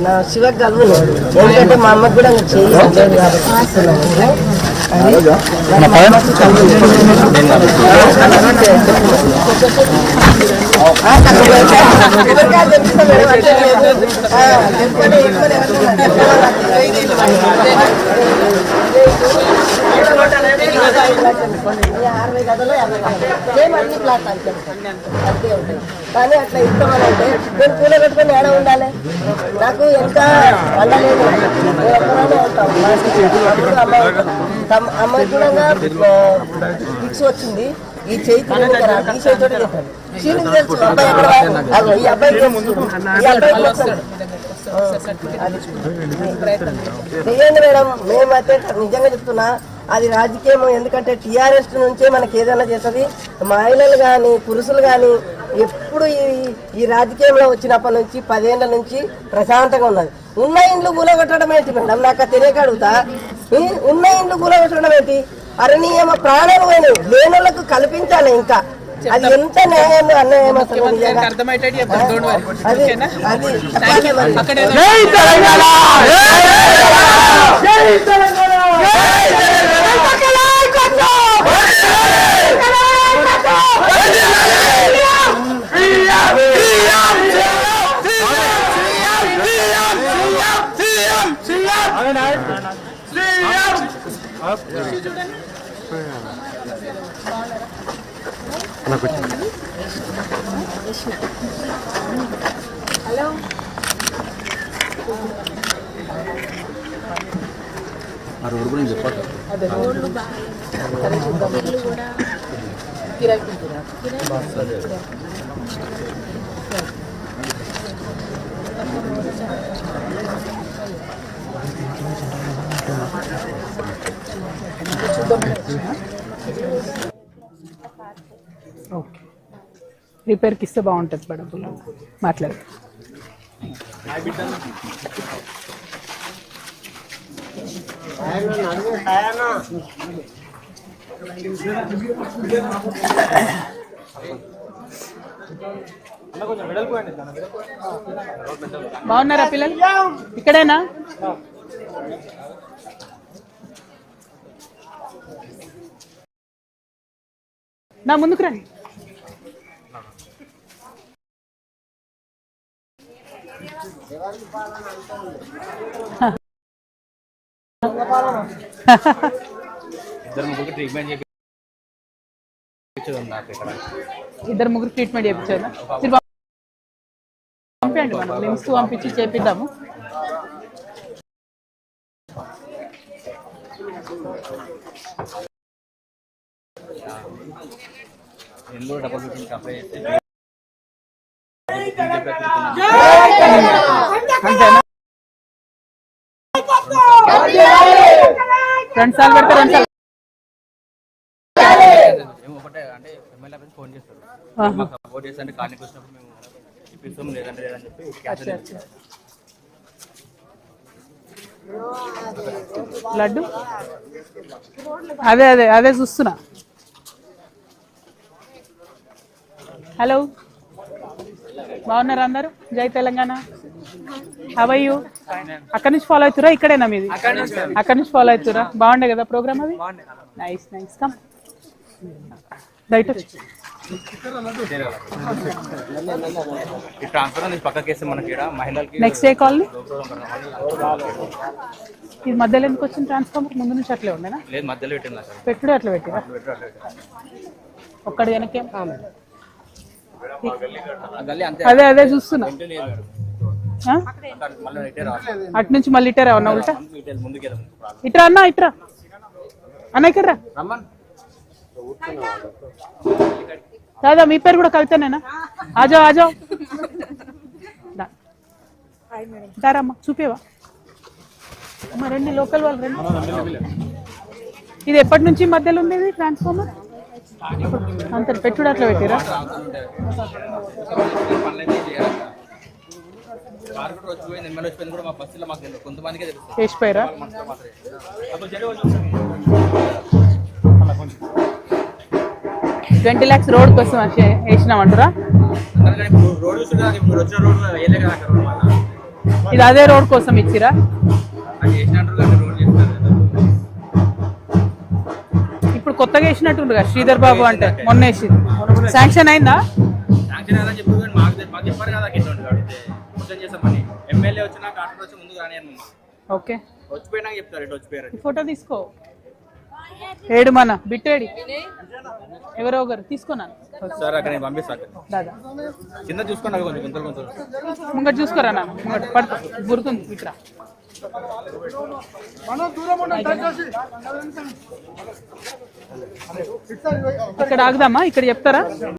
నా శివకు కలువును ఎందుకంటే మా అమ్మకు కూడా చేయలేదు కానీ అట్లా ఇస్తామనంటే నేను పూల పెట్టుకొని ఏడ ఉండాలి నాకు ఎంత వండలేదు అమ్మాయి కూడా ఫిక్స్ వచ్చింది ఈ చేయి ఈ చేతితో చెప్పాను క్షీణం తెలుసు అబ్బాయి ఈ అబ్బాయి చెయ్యండి మేడం మేమైతే నిజంగా చెప్తున్నా అది రాజకీయం ఎందుకంటే టీఆర్ఎస్ నుంచే మనకి ఏదైనా చేస్తుంది మహిళలు కానీ పురుషులు కానీ ఎప్పుడు ఈ రాజకీయంలో వచ్చినప్పటి నుంచి 10 ఏళ్ల నుంచి ప్రశాంతంగా ఉన్నది ఉన్న ఇండ్లు కూలగొట్టడం ఏంటి మేడం నాకు తెలియక అడుగుతా ఉన్న ఇండ్లు కూలగొట్టడం ఏంటి అరణీయమ ప్రాణాలు పోయినాయి లేనులకు కల్పించాలి ఇంకా అది ఎంత న్యాయం అన్యాయం అసలు హలో రోడ్డు గురించి చెప్పాలి ఓకే రిపేర్కి ఇస్తే బాగుంటుంది బడబుల్లో మాట్లాడు బాగున్నారా పిల్లలు ఇక్కడేనా నా ముందుకు రండి ఇద్దరు ముగ్గురు ట్రీట్మెంట్ చేయించారు పంపించండి మనం లిమ్స్ పంపించి చేపిద్దాము అంతేనా 2 సార్లు పెడితే 2 సార్లు అంటే ఎమ్మెల్యే ఫోన్ చేస్తారు సపోర్ట్ చేస్తే కాలనీకి వచ్చినప్పుడు మేము ఇప్పిస్తాం లేదంటే లేదని చెప్పి లడ్డు అదే అదే అదే చూస్తున్నా హలో బాగున్నారా అందరు జై తెలంగాణ హౌ ఆర్ యు అక్కడి నుంచి ఫాలో అవుతురా ఇక్కడేనా మీది అక్కడి నుంచి ఫాలో అవుతురా బాగుండే కదా ప్రోగ్రామ్ అది nice nice come right next day call ఇది మధ్యలో ఎందుకు వచ్చింది ట్రాన్స్ఫార్మర్ ముందు నుంచి అట్లే ఉండేనా పెట్టుడు అట్లా పెట్టిరా ఒక్కడి వెనకే అదే అదే చూస్తున్నా అటు నుంచి మళ్ళీ ఇటరా అన్న ఉల్టా ఇట్రా అన్న ఇట్రా అన్న ఇక్కడ దాదా మీ పేరు కూడా కవితనేనా ఆజావ్ ఆజావ్ దారమ్మా చూపేవా అమ్మ రండి లోకల్ వాళ్ళు రండి ఇది ఎప్పటి నుంచి మధ్యలో ఉండేది ట్రాన్స్ఫార్మర్ అంత పెట్టుడు అట్లా పెట్టిరా వేసిపోయారా 20 lakhs రోడ్ కోసం వేసినామంటారా ఇది అదే రోడ్ కోసం ఇచ్చిరా? అది చేసినట్టు కానీ రోడ్ చేస్తారు ఇప్పుడు కొత్తగా వేసినట్టుండ్రు కదా శ్రీధర్ బాబు అంటే, మొన్న వేసింది. శాంక్షన్ అయిందా? శాంక్షన్ అలా చెప్పారు కానీ మాకు చెప్పారు కదా ఇటువంటి అడిగితే క్వశ్చన్ చేస్తామని. ఎమ్మెల్యే వచ్చినా కాంట్రాక్టర్ వచ్చి ముందుకు రానియను ఓకే, వచ్చిపోయినాక చెప్తారు ఇటు వచ్చిపోయారు. ఫోటో తీసుకో. ఏడు మన బిట్టేడి ఎవరో ఒకరు తీసుకున్నాను సార్ అక్కడ నేను పంపిస్తాను. దాదా కింద చూసుకోండి కొంచెం గుంతలు గుంతలు. ముంగట చూసుకోరా నా ముంగట పడుతుంది గుర్తుంది ఇక్కడ. ఇక్కడ ఆగుదామా? ఇక్కడ చెప్తారా?